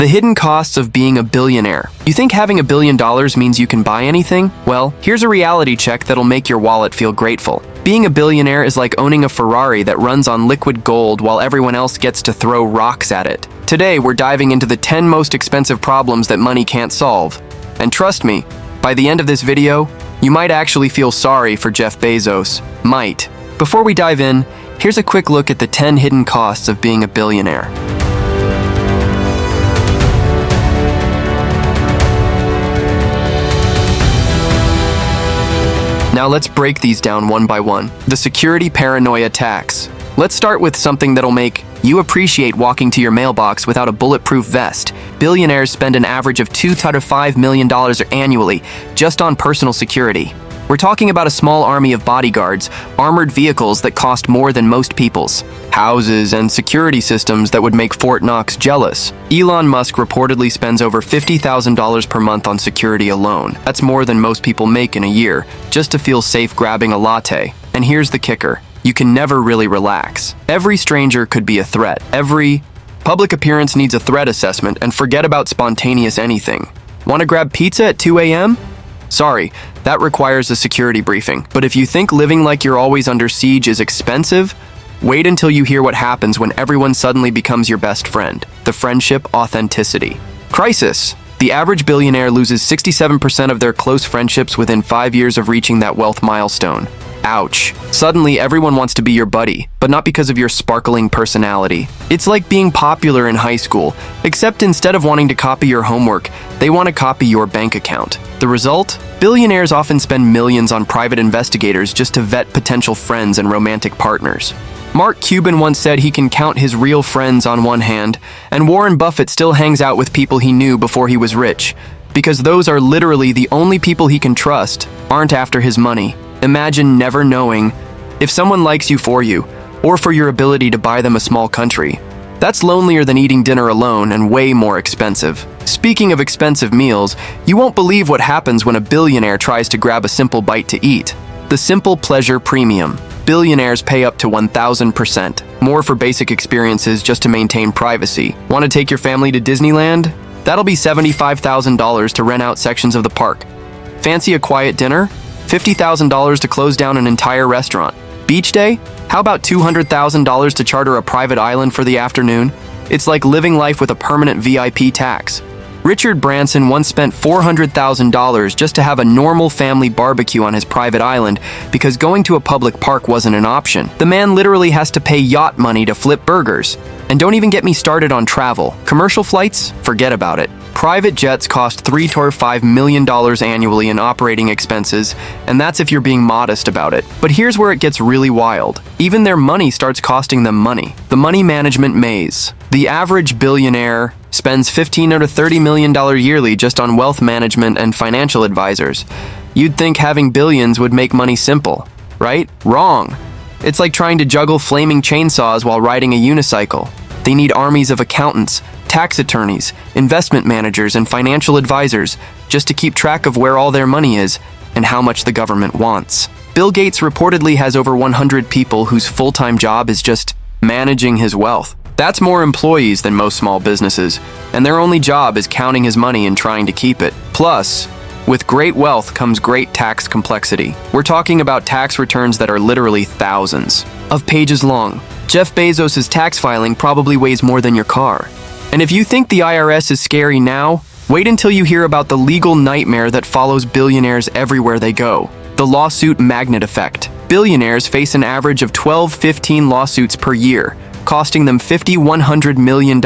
The hidden costs of being a billionaire. You think having $1 billion means you can buy anything? Well, here's a reality check that'll make your wallet feel grateful. Being a billionaire is like owning a Ferrari that runs on liquid gold while everyone else gets to throw rocks at it. Today, we're diving into the 10 most expensive problems that money can't solve. And trust me, by the end of this video, you might actually feel sorry for Jeff Bezos. Might. Before we dive in, here's a quick look at the 10 hidden costs of being a billionaire. Now let's break these down one by one. The security paranoia tax. Let's start with something that'll make you appreciate walking to your mailbox without a bulletproof vest. Billionaires spend an average of $2 to $5 million annually just on personal security. We're talking about a small army of bodyguards, armored vehicles that cost more than most people's, houses, and security systems that would make Fort Knox jealous. Elon Musk reportedly spends over $50,000 per month on security alone. That's more than most people make in a year, just to feel safe grabbing a latte. And here's the kicker. You can never really relax. Every stranger could be a threat. Every public appearance needs a threat assessment, and forget about spontaneous anything. Want to grab pizza at 2 a.m.? Sorry, that requires a security briefing. But if you think living like you're always under siege is expensive, wait until you hear what happens when everyone suddenly becomes your best friend. The friendship authenticity. Crisis. The average billionaire loses 67% of their close friendships within 5 years of reaching that wealth milestone. Ouch. Suddenly, everyone wants to be your buddy, but not because of your sparkling personality. It's like being popular in high school, except instead of wanting to copy your homework, they want to copy your bank account. The result? Billionaires often spend millions on private investigators just to vet potential friends and romantic partners. Mark Cuban once said he can count his real friends on one hand, and Warren Buffett still hangs out with people he knew before he was rich, because those are literally the only people he can trust, aren't after his money. Imagine never knowing if someone likes you, or for your ability to buy them a small country. That's lonelier than eating dinner alone and way more expensive. Speaking of expensive meals, you won't believe what happens when a billionaire tries to grab a simple bite to eat. The simple pleasure premium. Billionaires pay up to 1,000% more for basic experiences just to maintain privacy. Want to take your family to Disneyland? That'll be $75,000 to rent out sections of the park. Fancy a quiet dinner? $50,000 to close down an entire restaurant. Beach day? How about $200,000 to charter a private island for the afternoon? It's like living life with a permanent VIP tax. Richard Branson once spent $400,000 just to have a normal family barbecue on his private island because going to a public park wasn't an option. The man literally has to pay yacht money to flip burgers. And don't even get me started on travel. Commercial flights? Forget about it. Private jets cost $3 to $5 million annually in operating expenses, and that's if you're being modest about it. But here's where it gets really wild. Even their money starts costing them money. The money management maze. The average billionaire spends $15 to $30 million yearly just on wealth management and financial advisors. You'd think having billions would make money simple, right? Wrong. It's like trying to juggle flaming chainsaws while riding a unicycle. They need armies of accountants, tax attorneys, investment managers, and financial advisors just to keep track of where all their money is and how much the government wants. Bill Gates reportedly has over 100 people whose full-time job is just managing his wealth. That's more employees than most small businesses, and their only job is counting his money and trying to keep it. Plus, with great wealth comes great tax complexity. We're talking about tax returns that are literally thousands of pages long. Jeff Bezos' tax filing probably weighs more than your car. And if you think the IRS is scary now, wait until you hear about the legal nightmare that follows billionaires everywhere they go. The lawsuit magnet effect. Billionaires face an average of 15 lawsuits per year, costing them $100 million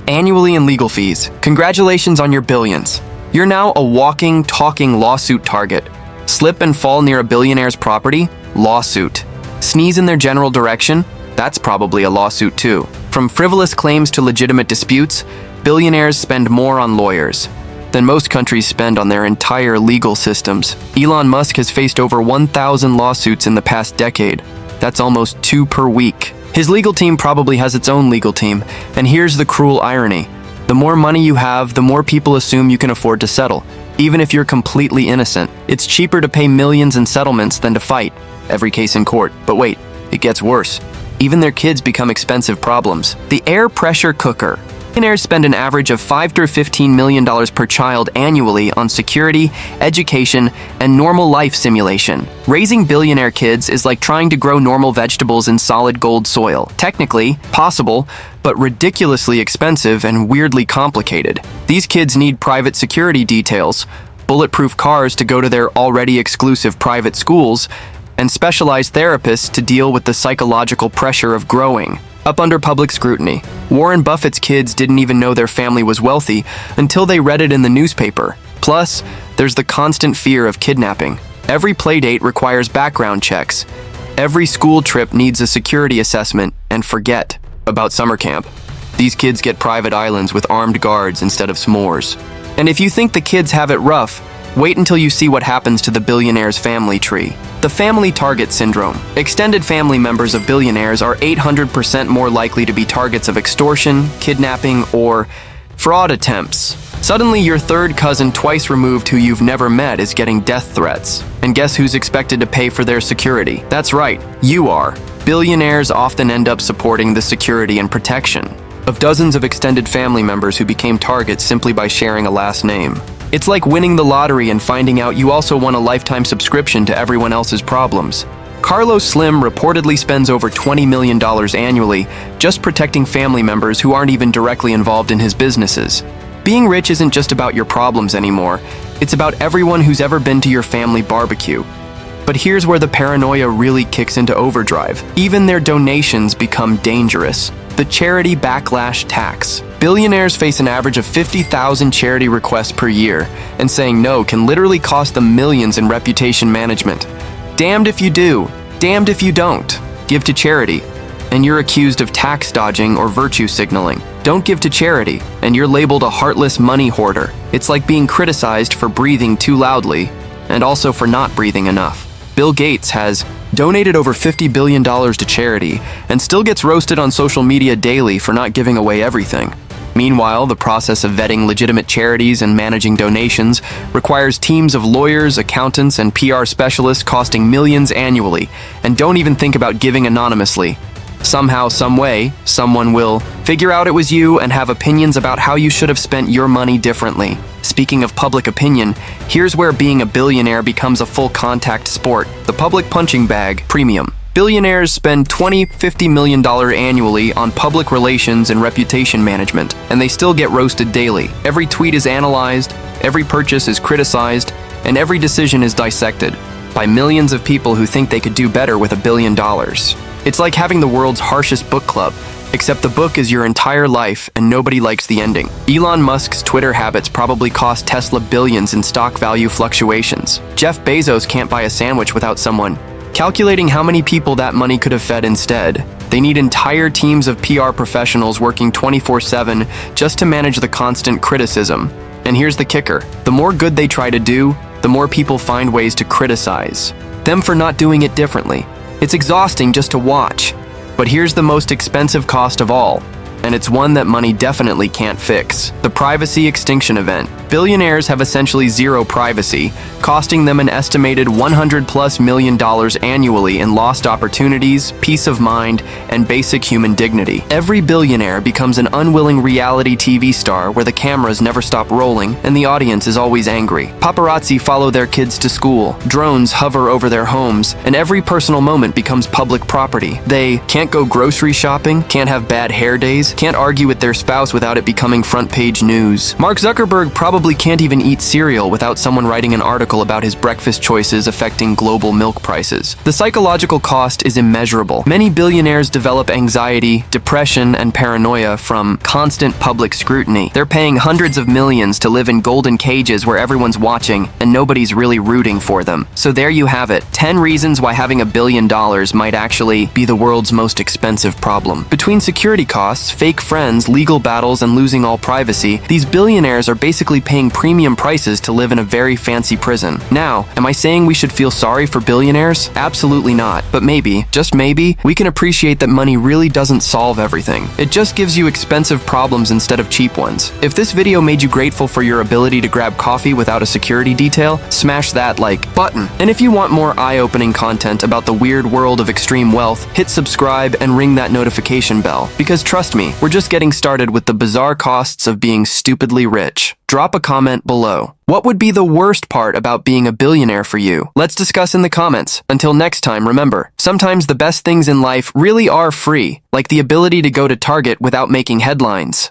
annually in legal fees. Congratulations on your billions. You're now a walking, talking lawsuit target. Slip and fall near a billionaire's property? Lawsuit. Sneeze in their general direction? That's probably a lawsuit too. From frivolous claims to legitimate disputes, billionaires spend more on lawyers than most countries spend on their entire legal systems. Elon Musk has faced over 1,000 lawsuits in the past decade. That's almost 2 per week. His legal team probably has its own legal team, and here's the cruel irony. The more money you have, the more people assume you can afford to settle, even if you're completely innocent. It's cheaper to pay millions in settlements than to fight every case in court. But wait, it gets worse. Even their kids become expensive problems. The air pressure cooker. Billionaires spend an average of $5 to $15 million per child annually on security, education, and normal life simulation. Raising billionaire kids is like trying to grow normal vegetables in solid gold soil. Technically, possible, but ridiculously expensive and weirdly complicated. These kids need private security details, bulletproof cars to go to their already exclusive private schools, and specialized therapists to deal with the psychological pressure of growing up under public scrutiny. Warren Buffett's kids didn't even know their family was wealthy until they read it in the newspaper. Plus, there's the constant fear of kidnapping. Every playdate requires background checks. Every school trip needs a security assessment, and forget about summer camp. These kids get private islands with armed guards instead of s'mores. And if you think the kids have it rough, wait until you see what happens to the billionaire's family tree. The family target syndrome. Extended family members of billionaires are 800% more likely to be targets of extortion, kidnapping, or fraud attempts. Suddenly, your third cousin twice removed who you've never met is getting death threats. And guess who's expected to pay for their security? That's right, you are. Billionaires often end up supporting the security and protection of dozens of extended family members who became targets simply by sharing a last name. It's like winning the lottery and finding out you also won a lifetime subscription to everyone else's problems. Carlos Slim reportedly spends over $20 million annually just protecting family members who aren't even directly involved in his businesses. Being rich isn't just about your problems anymore, it's about everyone who's ever been to your family barbecue. But here's where the paranoia really kicks into overdrive. Even their donations become dangerous. The charity backlash tax. Billionaires face an average of 50,000 charity requests per year, and saying no can literally cost them millions in reputation management. Damned if you do, damned if you don't. Give to charity, and you're accused of tax dodging or virtue signaling. Don't give to charity, and you're labeled a heartless money hoarder. It's like being criticized for breathing too loudly, and also for not breathing enough. Bill Gates has donated over $50 billion to charity and still gets roasted on social media daily for not giving away everything. Meanwhile, the process of vetting legitimate charities and managing donations requires teams of lawyers, accountants, and PR specialists costing millions annually, and don't even think about giving anonymously. Somehow, someway, someone will figure out it was you and have opinions about how you should have spent your money differently. Speaking of public opinion, here's where being a billionaire becomes a full-contact sport. The public punching bag premium. Billionaires spend $20–50 million annually on public relations and reputation management, and they still get roasted daily. Every tweet is analyzed, every purchase is criticized, and every decision is dissected by millions of people who think they could do better with $1 billion. It's like having the world's harshest book club, except the book is your entire life and nobody likes the ending. Elon Musk's Twitter habits probably cost Tesla billions in stock value fluctuations. Jeff Bezos can't buy a sandwich without someone calculating how many people that money could have fed instead. They need entire teams of PR professionals working 24/7 just to manage the constant criticism. And here's the kicker. The more good they try to do, the more people find ways to criticize them for not doing it differently. It's exhausting just to watch. But here's the most expensive cost of all, and it's one that money definitely can't fix. The privacy extinction event. Billionaires have essentially zero privacy, costing them an estimated $100+ million annually in lost opportunities, peace of mind, and basic human dignity. Every billionaire becomes an unwilling reality TV star where the cameras never stop rolling and the audience is always angry. Paparazzi follow their kids to school, drones hover over their homes, and every personal moment becomes public property. They can't go grocery shopping, can't have bad hair days, can't argue with their spouse without it becoming front-page news. Mark Zuckerberg probably can't even eat cereal without someone writing an article about his breakfast choices affecting global milk prices. The psychological cost is immeasurable. Many billionaires develop anxiety, depression, and paranoia from constant public scrutiny. They're paying hundreds of millions to live in golden cages where everyone's watching and nobody's really rooting for them. So there you have it. 10 reasons why having $1 billion might actually be the world's most expensive problem. Between security costs, fake friends, legal battles, and losing all privacy, these billionaires are basically paying premium prices to live in a very fancy prison. Now, am I saying we should feel sorry for billionaires? Absolutely not. But maybe, just maybe, we can appreciate that money really doesn't solve everything. It just gives you expensive problems instead of cheap ones. If this video made you grateful for your ability to grab coffee without a security detail, smash that like button. And if you want more eye-opening content about the weird world of extreme wealth, hit subscribe and ring that notification bell. Because trust me, me. We're just getting started with the bizarre costs of being stupidly rich. Drop a comment below. What would be the worst part about being a billionaire for you? Let's discuss in the comments. Until next time, remember, sometimes the best things in life really are free, like the ability to go to Target without making headlines.